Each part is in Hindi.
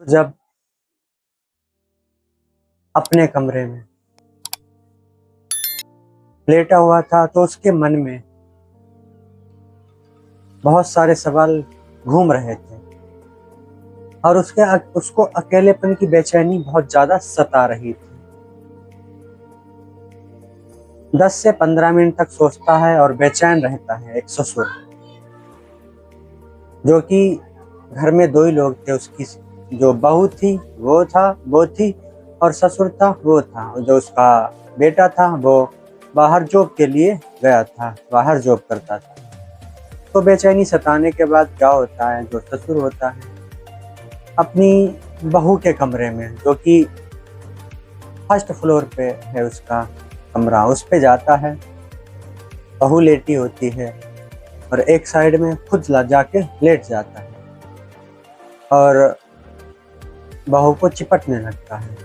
जब अपने कमरे में लेटा हुआ था तो उसके मन में बहुत सारे सवाल घूम रहे थे और उसको अकेलेपन की बेचैनी बहुत ज्यादा सता रही थी। 10 से 15 मिनट तक सोचता है और बेचैन रहता है। एक ससुर, जो कि घर में दो ही लोग थे, उसकी जो बहू थी वो थी और ससुर था वो था। जो उसका बेटा था वो बाहर जॉब के लिए गया था, बाहर जॉब करता था। तो बेचैनी सताने के बाद क्या होता है, जो ससुर होता है अपनी बहू के कमरे में, जो कि फर्स्ट फ्लोर पे है उसका कमरा, उस पे जाता है। बहू लेटी होती है और एक साइड में खुद जाके लेट जाता है और बहू को चिपटने लगता है।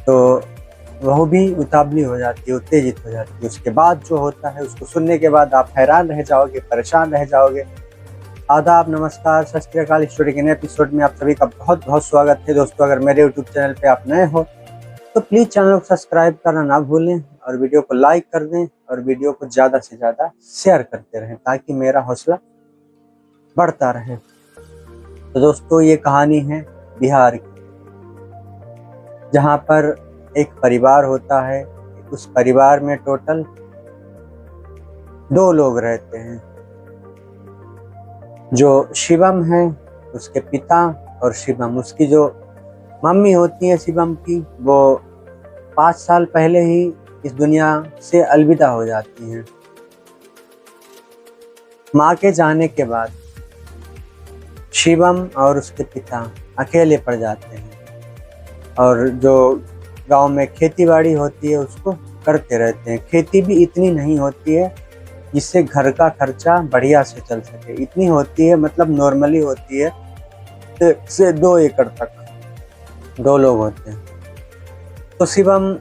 तो बहू भी उतावली हो जाती है, उत्तेजित हो जाती है। उसके बाद जो होता है उसको सुनने के बाद आप हैरान रह जाओगे, परेशान रह जाओगे। आदाब, नमस्कार, सत श्री अकाल। स्टोरी के नए एपिसोड में आप सभी का बहुत बहुत स्वागत है। दोस्तों, अगर मेरे यूट्यूब चैनल पे आप नए हो तो प्लीज़ चैनल को सब्सक्राइब करना ना भूलें और वीडियो को लाइक कर दें और वीडियो को ज़्यादा से ज़्यादा शेयर करते रहें ताकि मेरा हौसला बढ़ता रहे। तो दोस्तों, ये कहानी है बिहार की, जहाँ पर एक परिवार होता है। उस परिवार में टोटल 2 लोग रहते हैं। जो शिवम है उसके पिता, और शिवम उसकी जो मम्मी होती है शिवम की, वो 5 साल पहले ही इस दुनिया से अलविदा हो जाती हैं। माँ के जाने के बाद शिवम और उसके पिता अकेले पड़ जाते हैं और जो गांव में खेती बाड़ी होती है उसको करते रहते हैं। खेती भी इतनी नहीं होती है जिससे घर का खर्चा बढ़िया से चल सके। इतनी होती है, मतलब नॉर्मली होती है, 1 से 2 एकड़ तक 2 लोग होते हैं। तो शिवम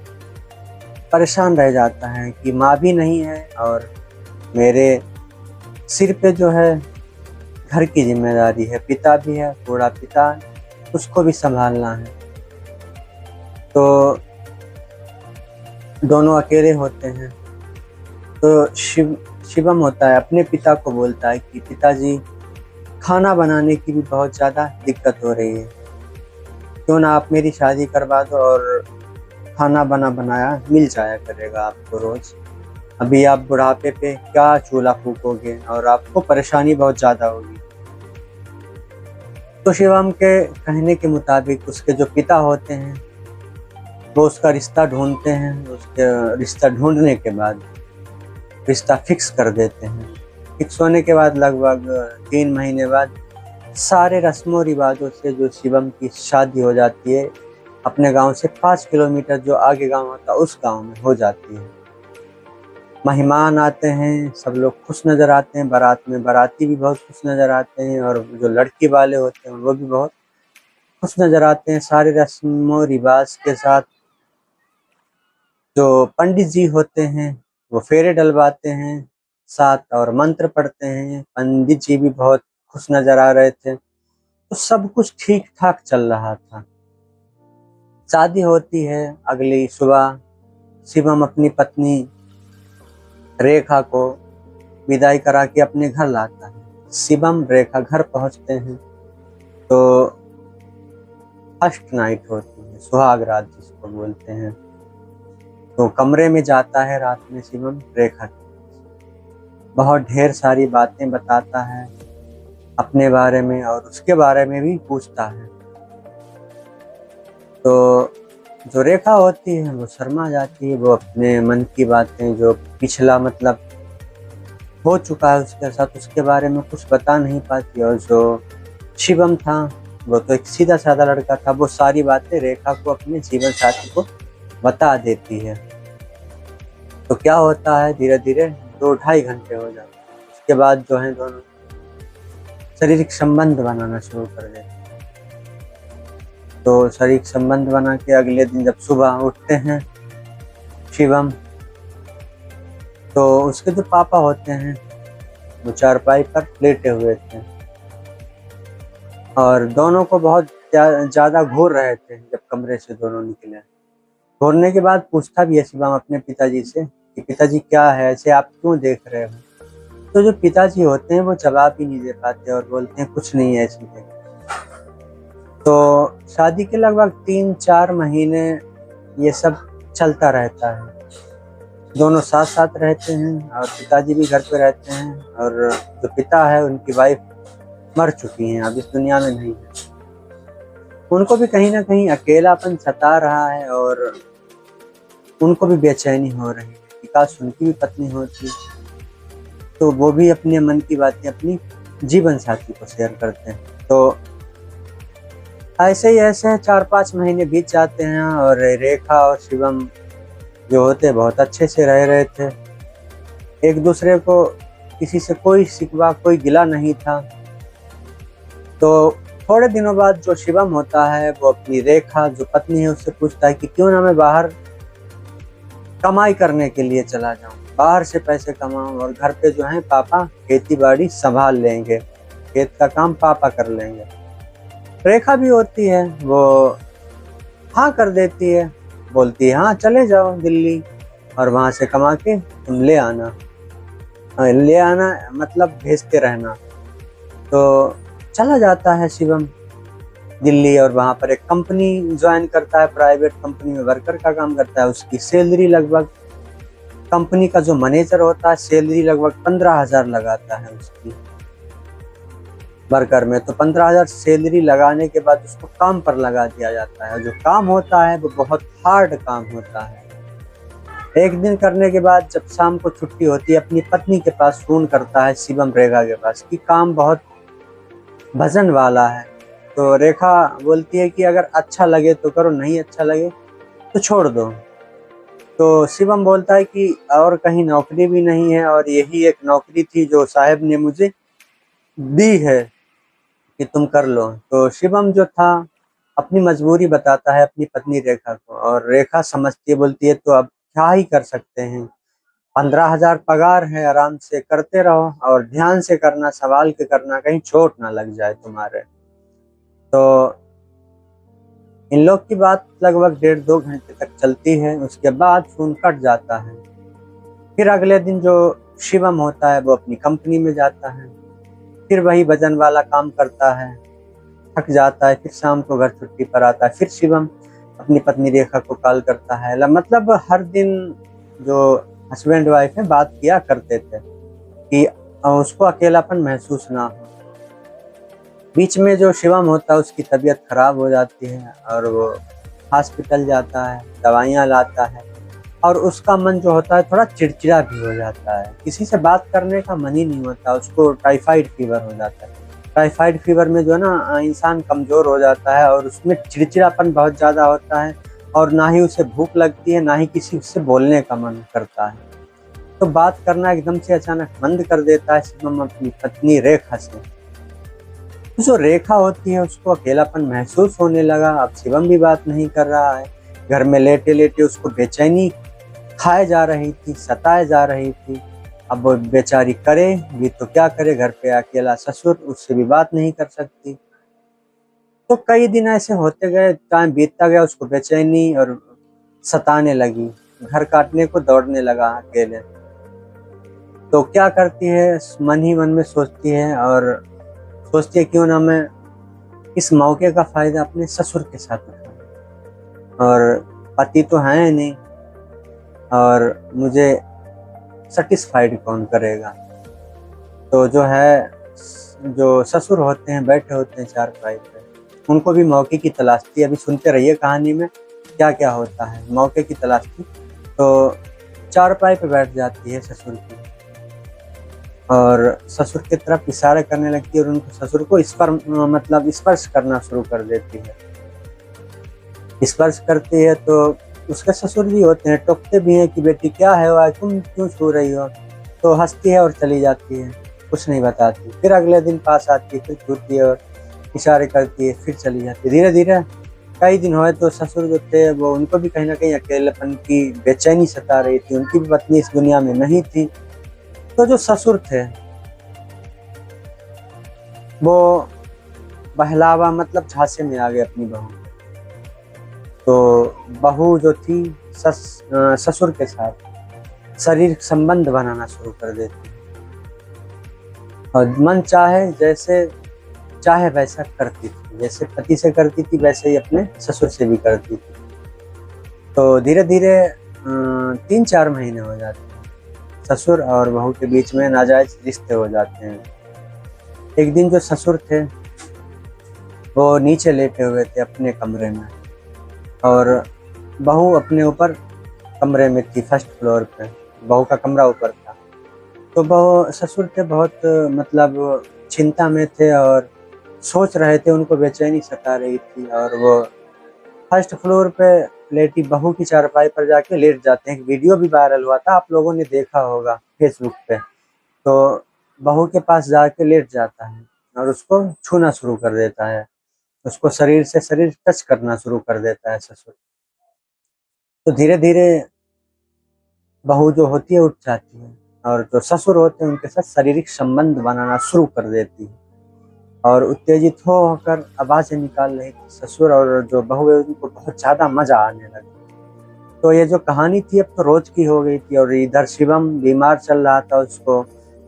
परेशान रह जाता है कि माँ भी नहीं है और मेरे सिर पे जो है घर की जिम्मेदारी है, पिता भी है, बूढ़ा पिता, उसको भी संभालना है। तो दोनों अकेले होते हैं। तो शिवम होता है अपने पिता को बोलता है कि पिताजी, खाना बनाने की भी बहुत ज़्यादा दिक्कत हो रही है, क्यों ना आप मेरी शादी करवा दो और खाना बनाया मिल जाया करेगा आपको रोज़। अभी आप बुढ़ापे पे क्या चूल्हा फूकोगे और आपको परेशानी बहुत ज़्यादा होगी। तो शिवम के कहने के मुताबिक उसके जो पिता होते हैं वो उसका रिश्ता ढूंढते हैं। उसके रिश्ता ढूंढने के बाद रिश्ता फिक्स कर देते हैं। फिक्स होने के बाद लगभग 3 महीने बाद सारे रस्मों रिवाजों से जो शिवम की शादी हो जाती है, अपने गांव से 5 किलोमीटर जो आगे गांव होता है उस गांव में हो जाती है। मेहमान आते हैं, सब लोग खुश नज़र आते हैं। बारात में बाराती भी बहुत खुश नज़र आते हैं और जो लड़की वाले होते हैं वो भी बहुत खुश नज़र आते हैं। सारे रस्मों रिवाज के साथ जो पंडित जी होते हैं वो फेरे डलवाते हैं साथ और मंत्र पढ़ते हैं। पंडित जी भी बहुत खुश नज़र आ रहे थे। तो सब कुछ ठीक ठाक चल रहा था। शादी होती है। अगली सुबह शिवम अपनी पत्नी रेखा को विदाई करा के अपने घर लाता है। शिवम रेखा घर पहुंचते हैं तो फर्स्ट नाइट होती है, सुहाग रात जिसको बोलते हैं। तो कमरे में जाता है रात में शिवम रेखा के, बहुत ढेर सारी बातें बताता है अपने बारे में और उसके बारे में भी पूछता है। तो जो रेखा होती है वो शर्मा जाती है। वो अपने मन की बातें, जो पिछला मतलब हो चुका है उसके साथ, उसके बारे में कुछ बता नहीं पाती। और जो शिवम था वो तो एक सीधा साधा लड़का था, वो सारी बातें रेखा को, अपने जीवन साथी को बता देती है। तो क्या होता है, धीरे धीरे 2-2.5 घंटे हो जाते हैं। उसके बाद जो है दोनों शारीरिक संबंध बनाना शुरू कर देते हैं। तो शारीरिक संबंध बना के अगले दिन जब सुबह उठते हैं शिवम, तो उसके जो पापा होते हैं वो चारपाई पर लेटे हुए थे और दोनों को बहुत ज़्यादा घूर रहे थे जब कमरे से दोनों निकले। घूरने के बाद पूछता भी है शिवम अपने पिताजी से कि पिताजी क्या है, ऐसे आप क्यों देख रहे हो? तो जो पिताजी होते हैं वो जवाब ही नहीं दे पाते और बोलते हैं कुछ नहीं है ऐसे देख। तो शादी के लगभग 3-4 महीने ये सब चलता रहता है। दोनों साथ साथ रहते हैं और पिताजी भी घर पे रहते हैं, और जो पिता है उनकी वाइफ मर चुकी हैं, अब इस दुनिया में नहीं है। उनको भी कहीं ना कहीं अकेलापन सता रहा है और उनको भी बेचैनी हो रही है कि काश उनकी भी पत्नी होती, तो वो भी अपने मन की बातें अपनी जीवन साथी को शेयर करते हैं। तो ऐसे 4-5 महीने बीत जाते हैं और रेखा और शिवम जो होते बहुत अच्छे से रह रहे थे। एक दूसरे को किसी से कोई शिकवा कोई गिला नहीं था। तो थोड़े दिनों बाद जो शिवम होता है वो अपनी रेखा जो पत्नी है उससे पूछता है कि क्यों ना मैं बाहर कमाई करने के लिए चला जाऊं, बाहर से पैसे कमाऊं और घर पे जो है पापा खेती बाड़ी संभाल लेंगे, खेत का काम पापा कर लेंगे। रेखा भी होती है वो हाँ कर देती है, बोलती है हाँ चले जाओ दिल्ली और वहाँ से कमा के तुम ले आना मतलब भेजते रहना। तो चला जाता है शिवम दिल्ली और वहाँ पर एक कंपनी ज्वाइन करता है, प्राइवेट कंपनी में वर्कर का काम करता है। उसकी सैलरी लगभग, कंपनी का जो मैनेजर होता है सैलरी लगभग 15,000 लगाता है उसकी वर्कर में। तो 15,000 सैलरी लगाने के बाद उसको काम पर लगा दिया जाता है। जो काम होता है वो बहुत हार्ड काम होता है। एक दिन करने के बाद जब शाम को छुट्टी होती है अपनी पत्नी के पास फोन करता है शिवम रेखा के पास कि काम बहुत वजन वाला है। तो रेखा बोलती है कि अगर अच्छा लगे तो करो, नहीं अच्छा लगे तो छोड़ दो। तो शिवम बोलता है कि और कहीं नौकरी भी नहीं है और यही एक नौकरी थी जो साहब ने मुझे दी है कि तुम कर लो। तो शिवम जो था अपनी मजबूरी बताता है अपनी पत्नी रेखा को, और रेखा समझती है, बोलती है तो अब क्या ही कर सकते हैं, 15,000 पगार है, आराम से करते रहो और ध्यान से करना, संभाल के करना, कहीं चोट ना लग जाए तुम्हारे। तो इन लोग की बात लगभग 1.5-2 घंटे तक चलती है। उसके बाद फोन कट जाता है। फिर अगले दिन जो शिवम होता है वो अपनी कंपनी में जाता है, फिर वही वजन वाला काम करता है, थक जाता है, फिर शाम को घर छुट्टी पर आता है। फिर शिवम अपनी पत्नी रेखा को कॉल करता है, मतलब हर दिन जो हस्बैंड वाइफ है बात किया करते थे कि उसको अकेलापन महसूस ना हो। बीच में जो शिवम होता है उसकी तबीयत खराब हो जाती है और वो हॉस्पिटल जाता है, दवाइयाँ लाता है और उसका मन जो होता है थोड़ा चिड़चिड़ा भी हो जाता है, किसी से बात करने का मन ही नहीं होता। उसको टाइफाइड फीवर हो जाता है। टाइफाइड फीवर में जो है ना इंसान कमज़ोर हो जाता है और उसमें चिड़चिड़ापन बहुत ज़्यादा होता है और ना ही उसे भूख लगती है, ना ही किसी से बोलने का मन करता है। तो बात करना एकदम से अचानक बंद कर देता है शिवम अपनी पत्नी रेखा से। जो रेखा होती है उसको अकेलापन महसूस होने लगा। अब शिवम भी बात नहीं कर रहा है। घर में लेटे लेटे उसको बेचैनी खाए जा रही थी, सताए जा रही थी। अब वो बेचारी करे भी तो क्या करे, घर पे अकेला ससुर, उससे भी बात नहीं कर सकती। तो कई दिन ऐसे होते गए, टाइम बीतता गया, उसको बेचैनी और सताने लगी, घर काटने को दौड़ने लगा अकेले। तो क्या करती है, मन ही मन में सोचती है और सोचती है क्यों ना मैं इस मौके का फायदा अपने ससुर के साथ उठाऊं, और पति तो है नहीं और मुझे सेटिस्फाइड कौन करेगा। तो जो है जो ससुर होते हैं बैठे होते हैं चारपाई पे, उनको भी मौके की तलाश थी। अभी सुनते रहिए कहानी में क्या क्या होता है। मौके की तलाश थी तो चारपाई पे बैठ जाती है ससुर की और ससुर की तरफ इशारा करने लगती है और उनको ससुर को स्पर्श करना शुरू कर देती है। स्पर्श करती है तो उसके ससुर भी होते हैं, टोकते भी हैं कि बेटी क्या है वह, तुम क्यों छू रही हो। तो हंसती है और चली जाती है, कुछ नहीं बताती। फिर अगले दिन पास आती है, फिर छूती है और इशारे करती है, फिर चली जाती है। धीरे धीरे कई दिन हुए तो ससुर जो थे वो, उनको भी कहीं ना कहीं अकेलेपन की बेचैनी सता रही थी। उनकी भी पत्नी इस दुनिया में नहीं थी। तो जो ससुर थे वो बहलावा मतलब झांसे में आ गए अपनी बहू। तो बहू जो थी ससुर के साथ शारीरिक संबंध बनाना शुरू कर देती और मन चाहे जैसे चाहे वैसा करती थी। जैसे पति से करती थी वैसे ही अपने ससुर से भी करती थी। तो धीरे धीरे 3-4 महीने हो जाते हैं, ससुर और बहू के बीच में नाजायज रिश्ते हो जाते हैं। एक दिन जो ससुर थे वो नीचे लेटे हुए थे अपने कमरे में और बहू अपने ऊपर कमरे में थी, फर्स्ट फ्लोर पे। बहू का कमरा ऊपर था। तो बहू ससुर थे बहुत मतलब चिंता में थे और सोच रहे थे, उनको बेचैनी सता रही थी और वो फर्स्ट फ्लोर पे लेटी बहू की चारपाई पर जाके लेट जाते हैं। एक वीडियो भी वायरल हुआ था, आप लोगों ने देखा होगा फेसबुक पे। तो बहू के पास जाके लेट जाता है और उसको छूना शुरू कर देता है, उसको शरीर से शरीर टच करना शुरू कर देता है ससुर। तो धीरे धीरे बहू जो होती है उठ जाती है और जो ससुर होते हैं उनके साथ शारीरिक संबंध बनाना शुरू कर देती है और उत्तेजित होकर आवाजें निकाल रही थी ससुर, और जो बहू है उनको बहुत ज्यादा मजा आने लगा। तो ये जो कहानी थी अब तो रोज की हो गई थी और इधर शिवम बीमार चल रहा था, उसको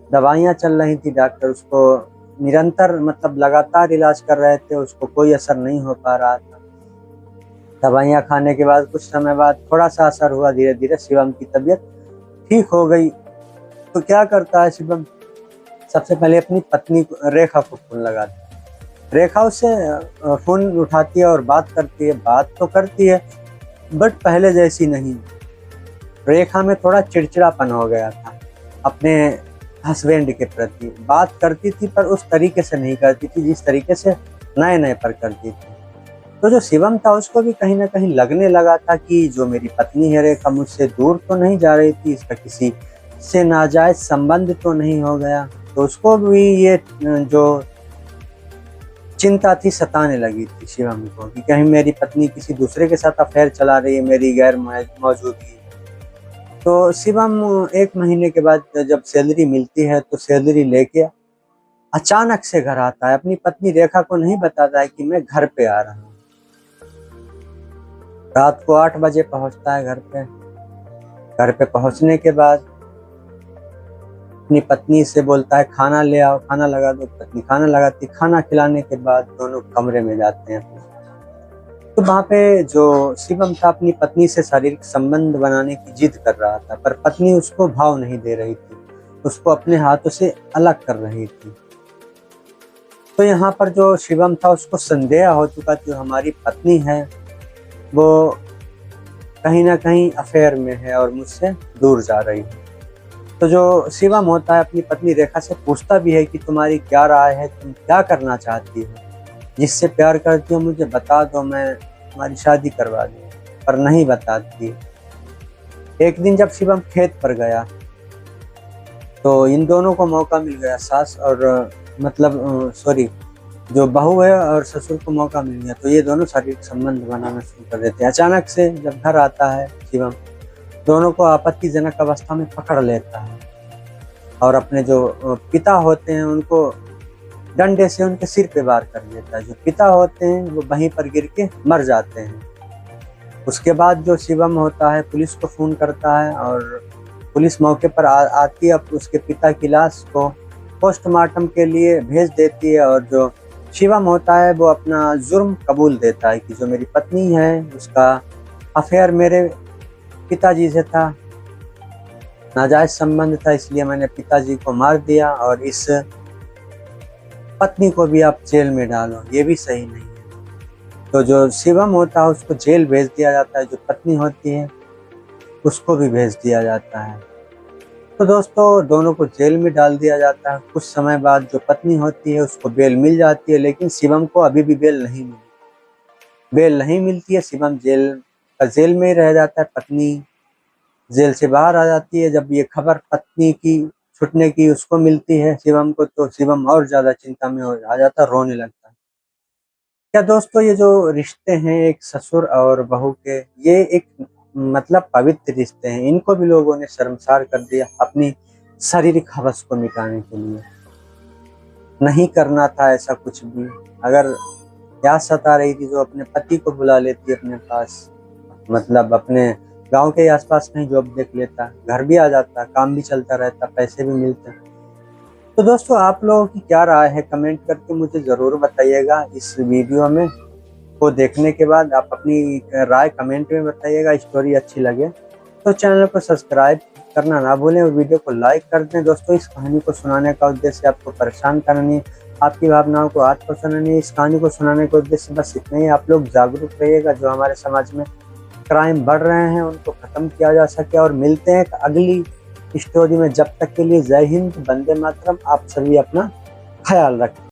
दवाइयाँ चल रही थी, डॉक्टर उसको निरंतर मतलब लगातार इलाज कर रहे थे, उसको कोई असर नहीं हो पा रहा था। दवाइयाँ खाने के बाद कुछ समय बाद थोड़ा सा असर हुआ, धीरे धीरे शिवम की तबीयत ठीक हो गई। तो क्या करता है शिवम, सबसे पहले अपनी पत्नी रेखा को फोन लगाता है। रेखा उससे फोन उठाती है और बात करती है। बात तो करती है बट पहले जैसी नहीं। रेखा में थोड़ा चिड़चिड़ापन हो गया था अपने हस्बैंड के प्रति। बात करती थी पर उस तरीके से नहीं करती थी जिस तरीके से नए नए पर करती थी। तो जो शिवम था उसको भी कहीं ना कहीं लगने लगा था कि जो मेरी पत्नी है रेखा मुझसे दूर तो नहीं जा रही थी, इसका किसी से नाजायज संबंध तो नहीं हो गया। तो उसको भी ये जो चिंता थी सताने लगी थी शिवम को कि कहीं मेरी पत्नी किसी दूसरे के साथ अफेयर चला रही है मेरी गैर मौजूदगी। तो शिवम 1 महीने के बाद जब सैलरी मिलती है तो सैलरी लेके अचानक से घर आता है। अपनी पत्नी रेखा को नहीं बताता है कि मैं घर पे आ रहा हूँ। रात को 8 बजे पहुंचता है घर पे। घर पे पहुंचने के बाद अपनी पत्नी से बोलता है खाना ले आओ, खाना लगा दो। पत्नी खाना लगाती, खाना खिलाने के बाद दोनों कमरे में जाते हैं। तो वहाँ पे जो शिवम था अपनी पत्नी से शारीरिक संबंध बनाने की जिद कर रहा था, पर पत्नी उसको भाव नहीं दे रही थी, उसको अपने हाथों से अलग कर रही थी। तो यहाँ पर जो शिवम था उसको संदेह हो चुका कि हमारी पत्नी है वो कहीं ना कहीं अफेयर में है और मुझसे दूर जा रही है। तो जो शिवम होता है अपनी पत्नी रेखा से पूछता भी है कि तुम्हारी क्या राय है, तुम क्या करना चाहती हो, जिससे प्यार करती हो मुझे बता दो, मैं तुम्हारी शादी करवा दूँ। पर नहीं बताती। एक दिन जब शिवम खेत पर गया तो इन दोनों को मौका मिल गया, सास और मतलब सॉरी जो बहू है और ससुर को मौका मिल गया। तो ये दोनों शारीरिक संबंध बनाना शुरू कर देते हैं। अचानक से जब घर आता है शिवम, दोनों को आपत्तिजनक अवस्था में पकड़ लेता है और अपने जो पिता होते हैं उनको डंडे से उनके सिर पे वार कर देता है। जो पिता होते हैं वो वहीं पर गिर के मर जाते हैं। उसके बाद जो शिवम होता है पुलिस को फोन करता है और पुलिस मौके पर आती है, उसके पिता की लाश को पोस्टमार्टम के लिए भेज देती है। और जो शिवम होता है वो अपना जुर्म कबूल देता है कि जो मेरी पत्नी है उसका अफेयर मेरे पिताजी से था, नाजायज संबंध था, इसलिए मैंने पिताजी को मार दिया और इस पत्नी को भी आप जेल में डालो, ये भी सही नहीं है। तो जो शिवम होता है उसको जेल भेज दिया जाता है, जो पत्नी होती है उसको भी भेज दिया जाता है। तो दोस्तों दोनों को जेल में डाल दिया जाता है। कुछ समय बाद जो पत्नी होती है उसको बेल मिल जाती है, लेकिन शिवम को अभी भी बेल नहीं मिलती है। शिवम जेल में ही रह जाता है। पत्नी जेल से बाहर आ जाती है। जब ये खबर पत्नी की छूटने की उसको मिलती है शिवम को, तो शिवम और ज्यादा चिंता में आ जाता है, रोने लगता है। क्या दोस्तों ये जो रिश्ते हैं एक ससुर और बहू के, ये एक मतलब पवित्र रिश्ते हैं, इनको भी लोगों ने शर्मसार कर दिया अपनी शारीरिक हवस को मिटाने के लिए। नहीं करना था ऐसा कुछ भी। अगर याद सता रही थी तो अपने पति को बुला लेती अपने पास, मतलब अपने गांव के आसपास कहीं जॉब देख लेता, घर भी आ जाता, काम भी चलता रहता, पैसे भी मिलते। तो दोस्तों आप लोगों की क्या राय है कमेंट करके मुझे ज़रूर बताइएगा। इस वीडियो में को देखने के बाद आप अपनी राय कमेंट में बताइएगा। स्टोरी अच्छी लगे तो चैनल को सब्सक्राइब करना ना भूलें और वीडियो को लाइक कर दें। दोस्तों इस कहानी को सुनाने का उद्देश्य आपको परेशान करना नहीं, आपकी भावनाओं को हाथ पहुँचाना नहीं। इस कहानी को सुनाने का उद्देश्य बस इतना ही, आप लोग जागरूक रहिएगा। जो हमारे समाज में क्राइम बढ़ रहे हैं उनको खत्म किया जा सके। और मिलते हैं एक अगली स्टोरी में, जब तक के लिए जय हिंद, वंदे मातरम। आप सभी अपना ख्याल रखें।